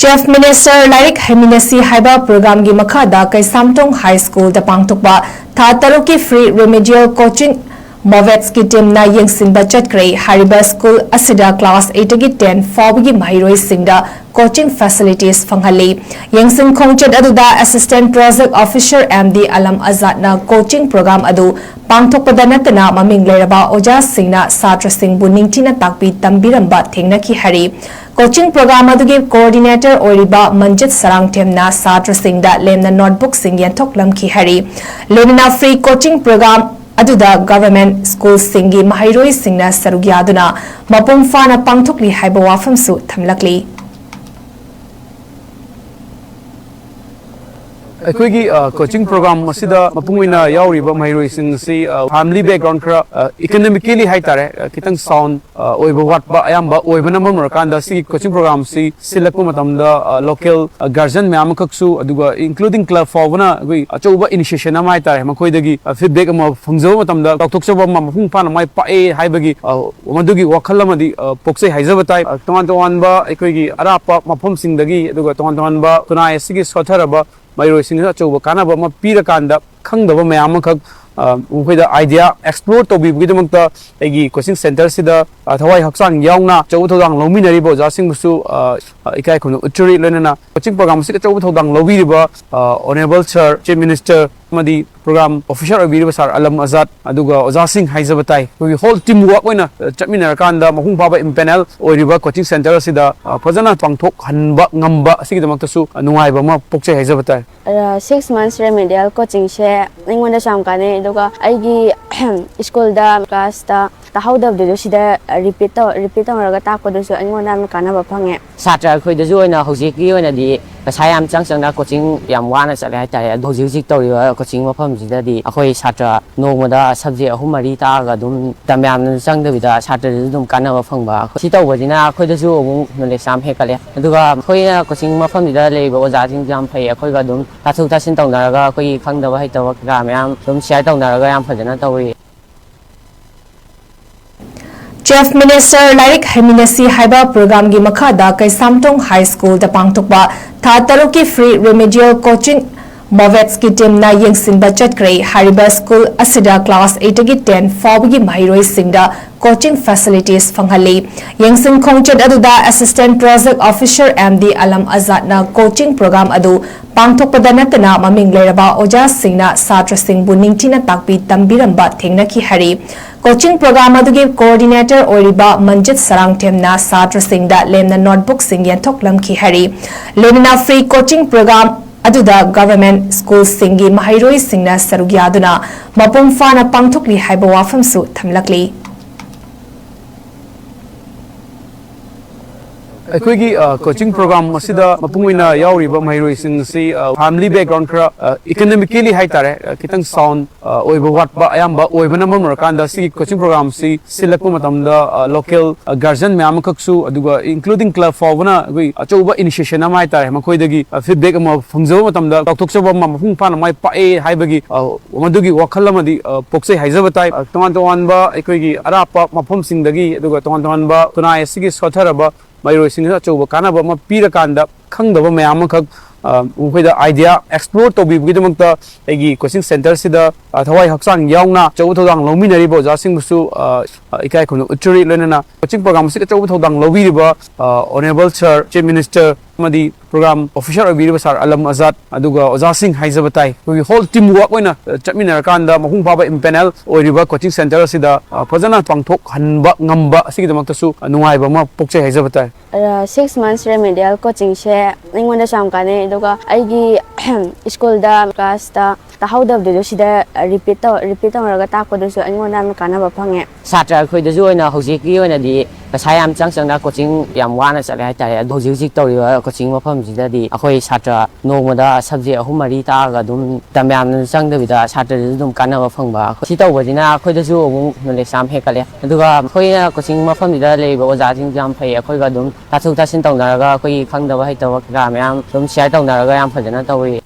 Chief Minister 𝗟𝗔𝗜𝗥𝗞 𝗛𝗏 program gi makhada 𝗙𝗏𝗏 High School da pangthokpa tha taruk ki free remedial coaching 𝗬𝗘𝗡𝗚 ki team na yengsinba chatkre hariba school asida class 8 gi 10 fawgi mairoi singda coaching facilities fanghali yengsin khongchet aduda assistant project officer MD alam azad na coaching program adu pangthokpada natana maming leraba oja singna satra singbu ningthina takpi tambiramba thengnaki hari coaching program adugi coordinator oriba manjit sarangthemna satra singda lemna notebook sing yanthok lamki hari lenina free coaching program aduda government school singi mahairoi singna sarugyaduna mapum fana pangthokli haiba wafamsu thamlakli अखोगी coaching program मसिदा मपुंगना यावरिबा माइरोइसिंग से family background खरा economically high तारे कितंग sound ओइबा वाटबा अयामबा ओइबना ममरकांदा सी कोचिंग प्रोग्राम सी सिलेक्ट मतमदा लोकल गार्जियन मैम खक्सु अदुगा इंक्लूडिंग क्लब फॉवना गई अचौबा इनिशिएशन अमा हाई तारे मखोइदगी फीडबैक अमा फंगजो मतमदा तौथोकसबा मफुंग फाना माइ पाए हाइबगी मदुगी वखल अमदि पोक्से हाइजबताइ तोंगान तोंगानबा अखोगी अरापा मफम सिंगदगी अदुगा तोंगान तोंगानबा तुनाय सिगी सोथरबा माइरोइसिंग अचौबा कानाबा अमा पीरकांदा खंगदबा मयाम खक मुखैदा आइडिया एक्सप्लोर तौबिबगिदमक्ता एगी कोचिंग सेंटर सिदा थवाई हक्सांग यावना चौब थौदांग लौमिनरिबा ओजासिंगबुसु इकाय खुनु उच्चरी लेनना कोचिंग प्रोग्राम सिदा चौब थौदांग लौबिरिबा ऑनरेबल सर चीफ मिनिस्टर मदी प्रोग्राम ऑफिसर अबिरिबा सर अलम आजाद अदुगा ओजासिंग हाइजबताई कोई होल टीम वर्क ओइना चटमिनरकांदा महुंग फाबा इम्पेनल ओइरिबा कोचिंग सेंटर सिदा फजना पांगथोक हनबा ngamba सिगिदमक्तसु नुंगाइबा मा पोक्चे हाइजबताई 6 months remedial coaching she ningonda samkane aduga aigi school da class da tahawdab du sida repeat raga takpadu su ningonda kana ba phange satra khoi da joina hojik ki oina di sayam changchangna coaching yam wana chale hai tai hojik tawri coaching mafam sida di akhoi satra nongmada subject ahum mari ta ga dum tamyam changdabida satra dum kana ba phangba si tawbadina akhoi da ju knowledge sam hekale aduga akhoi coaching mafam sida leiba oja jing jam phai akhoi ga dum तासु तासिन तौनारगा कोई खंगदबा हैतबा का ma'am तुम share तौनारगा याम फजना तौरी Chief Minister 𝗟𝗏𝗛𝗏 𝗛𝗏 program gi makhada 𝗙𝗏𝗏 High School da pangthokpa tha taruk ki free remedial coaching 𝗬𝗘𝗡𝗚 ki team na yengsinba chatkre hariba school asida class 8 gi 10 fawgi mairoi singda coaching facilities fanghali yengsin khongchet aduda assistant project officer MD alam azad na coaching program adu pangthokpada natana maming leraba oja singna satra singbu ningthina takpi tambiramba thengnaki hari coaching program adugi coordinator oriba manjit sarangthemna satra singda lemna notebook sing yanthok lamki hari lenina free coaching program aduda government school singi mahairoi singna sarugyaduna mapum fana pangthokli haiba wafamsu thamlakli अखोगी coaching program मसिदा मपुंगना यावरिबा माइरोइसिंग से family background खरा economically high तारे कितंग sound ओइबा वाटबा अयामबा ओइबना ममरकांदा सी कोचिंग प्रोग्राम सी सिलेक्ट मतमदा लोकल गार्जियन मैम खक्सु अदुगा इंक्लूडिंग क्लब फॉवना गई अचौबा इनिशिएशन अमा हाई तारे मखोइदगी फीडबैक अमा फंगजो मतमदा तौथोकसबा मफुंग फाना माइ पाए हाइबगी मदुगी वखल अमदि पोक्से हाइजबताई तोंगान तोंगानबा अखोगी अरापा मफम सिंगदगी अदुगा तोंगान तोंगानबा तुनाय सिगी सोथरबा माइरोइसिंग अचौबा कानाबा अमा पीरकांदा खंगदबा मयाम खक मुखैदा आइडिया एक्सप्लोर तौबिबगिदमक्ता एगी कोचिंग सेंटर सिदा थवाई हक्सांग यावना चौब थौदांग लौमिनरिबा ओजासिंगबुसु इकाय खुनु उच्चरी लेनना कोचिंग प्रोग्राम सिदा चौब थौदांग लौबिरिबा ऑनरेबल सर चीफ मिनिस्टर मदी प्रोग्राम ऑफिसर अबिरिबा सर अलम आजाद अदुगा ओजासिंग हाइजबताई कोई होल टीम वर्क ओइना चटमिनरकांदा महुंग फाबा इम्पेनल ओइरिबा कोचिंग सेंटर सिदा फजना पांगथोक हनबा ngamba सिगिदमक्तसु नुंगाइबा मा पोक्चे हाइजबताई 6 months remedial coaching she ningonda samkane aduga aigi school da class da tahawdab du sida repeat raga takpadu su ningonda kana ba phange satra khoi da joina hojik ki oina di sayam changchangna coaching yam wana chale hai tai hojik tawri coaching mafam sida di akhoi satra nongmada subject ahum mari ta ga dum tamyam changdabida satra dum kana ba phangba si tawbadina akhoi da ju knowledge sam hekale aduga akhoi coaching mafam sida leiba oja jing jam phai akhoi ga dum तासु तासिन तौनारगा कोई खंगदबा हैतबा का ma'am तुम share तौनारगा याम फजना तौरी